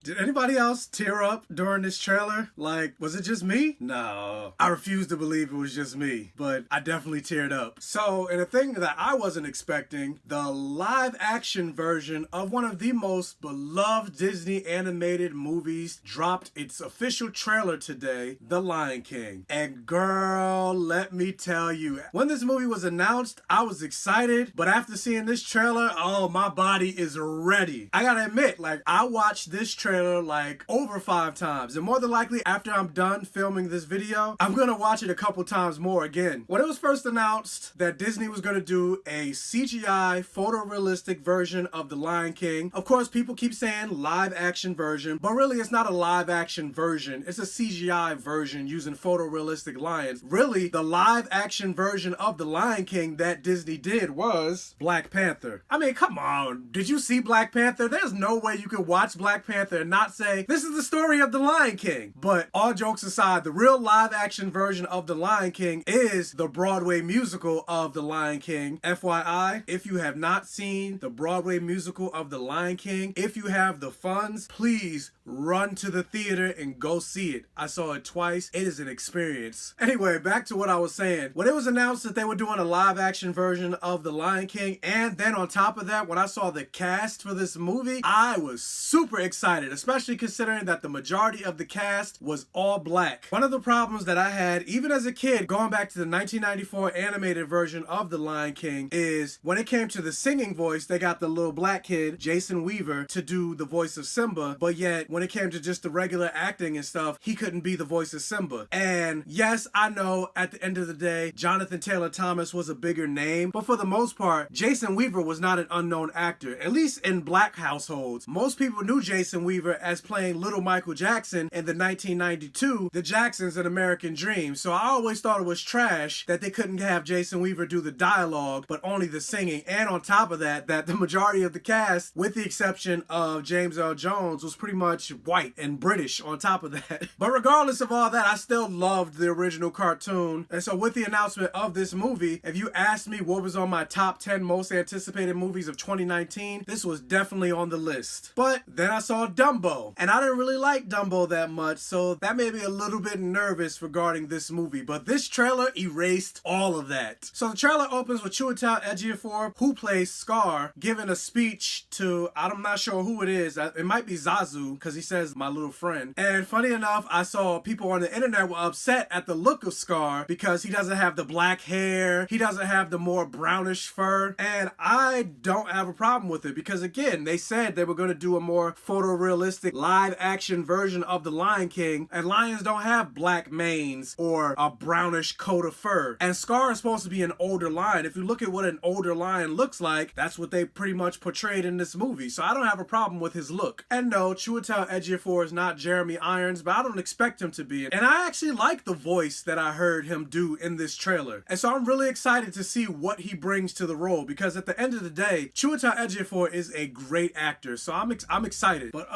Did anybody else tear up during this trailer? Like, was it just me? No. I refuse to believe it was just me, but I definitely teared up. So, in a thing that I wasn't expecting, the live action version of one of the most beloved Disney animated movies dropped its official trailer today, The Lion King. And girl, let me tell you, when this movie was announced, I was excited, but after seeing this trailer, oh, my body is ready. I gotta admit, like, I watched this trailer like over 5 times, and more than likely after I'm done filming this video, I'm gonna watch it a couple times more again. When it was first announced that Disney was gonna do a CGI photorealistic version of The Lion King, of course people keep saying live action version, but really it's not a live action version, it's a CGI version using photorealistic lions. Really, the live action version of The Lion King that Disney did was Black Panther. I mean, come on, did you see Black Panther? There's no way you could watch Black Panther and not say, this is the story of The Lion King. But all jokes aside, the real live action version of The Lion King is the Broadway musical of The Lion King. FYI, if you have not seen the Broadway musical of The Lion King, if you have the funds, please run to the theater and go see it. I saw it twice. It is an experience. Anyway, back to what I was saying. When it was announced that they were doing a live action version of The Lion King, and then on top of that, when I saw the cast for this movie, I was super excited, especially considering that the majority of the cast was all black. One of the problems that I had, even as a kid, going back to the 1994 animated version of The Lion King, is when it came to the singing voice, they got the little black kid, Jason Weaver, to do the voice of Simba, but yet when it came to just the regular acting and stuff, he couldn't be the voice of Simba. And yes, I know at the end of the day, Jonathan Taylor Thomas was a bigger name, but for the most part, Jason Weaver was not an unknown actor, at least in black households. Most people knew Jason Weaver as playing Little Michael Jackson in the 1992 The Jacksons: An American Dream. So I always thought it was trash that they couldn't have Jason Weaver do the dialogue, but only the singing. And on top of that, that the majority of the cast, with the exception of James Earl Jones, was pretty much white and British on top of that. But regardless of all that, I still loved the original cartoon. And so with the announcement of this movie, if you asked me what was on my top 10 most anticipated movies of 2019, this was definitely on the list. But then I saw Dumbo, and I didn't really like Dumbo that much, so that made me a little bit nervous regarding this movie. But this trailer erased all of that. So the trailer opens with Chiwetel Ejiofor, who plays Scar, giving a speech to, I'm not sure who it is, it might be Zazu, because he says my little friend. And funny enough, I saw people on the internet were upset at the look of Scar because he doesn't have the black hair, he doesn't have the more brownish fur, and I don't have a problem with it because again, they said they were going to do a more photorealistic live action version of The Lion King, and lions don't have black manes or a brownish coat of fur. And Scar is supposed to be an older lion. If you look at what an older lion looks like, that's what they pretty much portrayed in this movie. So I don't have a problem with his look. And no, Chiwetel Ejiofor is not Jeremy Irons, but I don't expect him to be. And I actually like the voice that I heard him do in this trailer. And so I'm really excited to see what he brings to the role, because at the end of the day, Chiwetel Ejiofor is a great actor. So I'm excited. But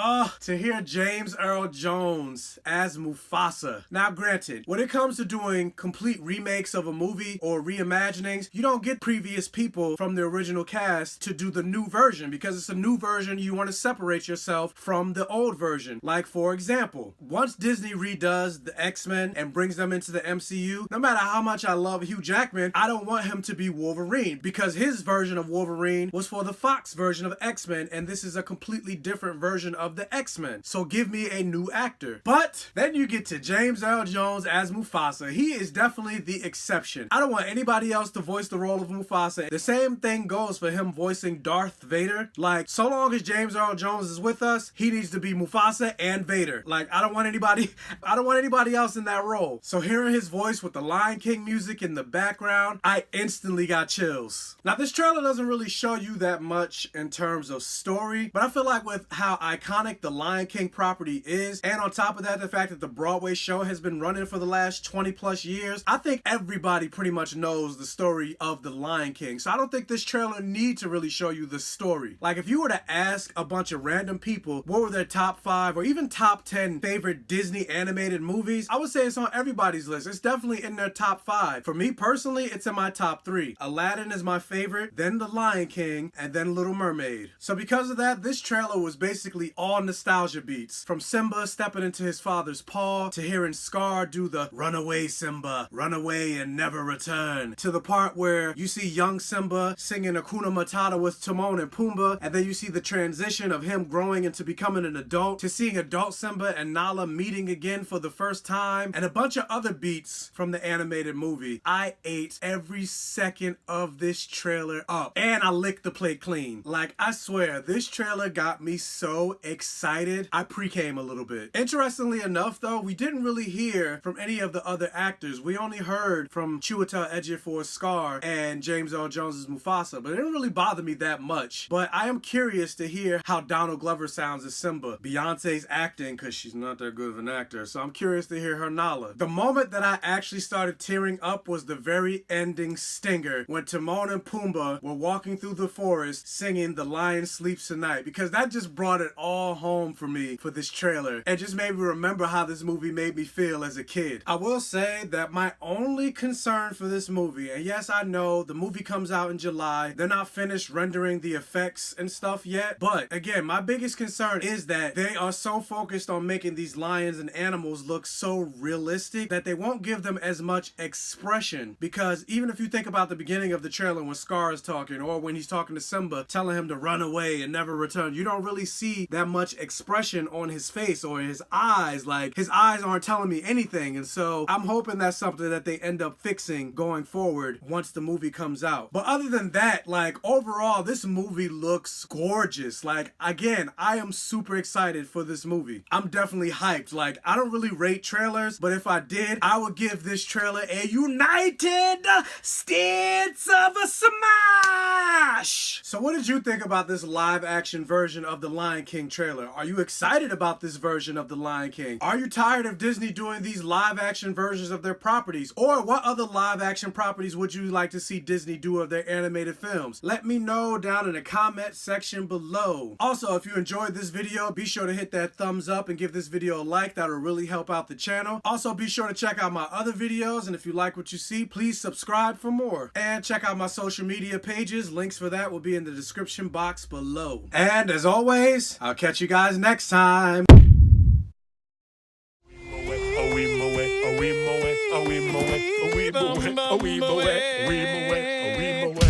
to hear James Earl Jones as Mufasa. Now granted, when it comes to doing complete remakes of a movie or reimaginings, you don't get previous people from the original cast to do the new version, because it's a new version, you want to separate yourself from the old version. Like for example, once Disney redoes the X-Men and brings them into the MCU, no matter how much I love Hugh Jackman, I don't want him to be Wolverine, because his version of Wolverine was for the Fox version of X-Men, and this is a completely different version of the X-Men. So give me a new actor. But then you get to James Earl Jones as Mufasa. He is definitely the exception. I don't want anybody else to voice the role of Mufasa. The same thing goes for him voicing Darth Vader. Like, so long as James Earl Jones is with us, he needs to be Mufasa and Vader. Like, I don't want anybody else in that role. So hearing his voice with the Lion King music in the background, I instantly got chills. Now this trailer doesn't really show you that much in terms of story, but I feel like with how iconic the Lion King property is, and on top of that, the fact that the Broadway show has been running for the last 20 plus years, I think everybody pretty much knows the story of the Lion King. So I don't think this trailer needs to really show you the story. Like if you were to ask a bunch of random people what were their top top 5 or even top 10 favorite Disney animated movies, I would say it's on everybody's list. It's definitely in their top 5. For me personally, it's in my top 3. Aladdin is my favorite, then The Lion King, and then Little Mermaid. So because of that, this trailer was basically all nostalgia beats. From Simba stepping into his father's paw, to hearing Scar do the "Run away, Simba, run away and never return," to the part where you see young Simba singing Hakuna Matata with Timon and Pumbaa, and then you see the transition of him growing into becoming an adult, to seeing adult Simba and Nala meeting again for the first time, and a bunch of other beats from the animated movie. I ate every second of this trailer up, and I licked the plate clean. Like, I swear, this trailer got me so excited, I pre-came a little bit. Interestingly enough though, we didn't really hear from any of the other actors. We only heard from Chiwetel Ejiofor's Scar and James Earl Jones's Mufasa, but it didn't really bother me that much. But I am curious to hear how Donald Glover sounds as Simba. Beyonce's acting, because she's not that good of an actor, so I'm curious to hear her Nala. The moment that I actually started tearing up was the very ending stinger when Timon and Pumbaa were walking through the forest singing "The Lion Sleeps Tonight," because that just brought it all home for me for this trailer. It just made me remember how this movie made me feel as a kid. I will say that my only concern for this movie, and yes, I know the movie comes out in July, they're not finished rendering the effects and stuff yet, but again, my biggest concern is that they are so focused on making these lions and animals look so realistic that they won't give them as much expression. Because even if you think about the beginning of the trailer when Scar is talking, or when he's talking to Simba telling him to run away and never return, you don't really see that much expression on his face or his eyes. Like, his eyes aren't telling me anything, and so I'm hoping that's something that they end up fixing going forward once the movie comes out. But other than that, like, overall this movie looks gorgeous. Like, again, I am super excited for this movie. I'm definitely hyped. Like, I don't really rate trailers, but if I did, I would give this trailer a United States of a Smash. So what did you think about this live action version of the Lion King trailer? Are you excited about this version of the Lion King? Are you tired of Disney doing these live action versions of their properties? Or what other live action properties would you like to see Disney do of their animated films? Let me know down in the comment section below. Also, if you enjoyed this video, be sure to hit that thumbs up and give this video a like. That'll really help out the channel. Also, be sure to check out my other videos, and if you like what you see, please subscribe for more. And check out my social media pages. Links for that will be in the description box below. And as always, I'll catch you guys next time. We mow it.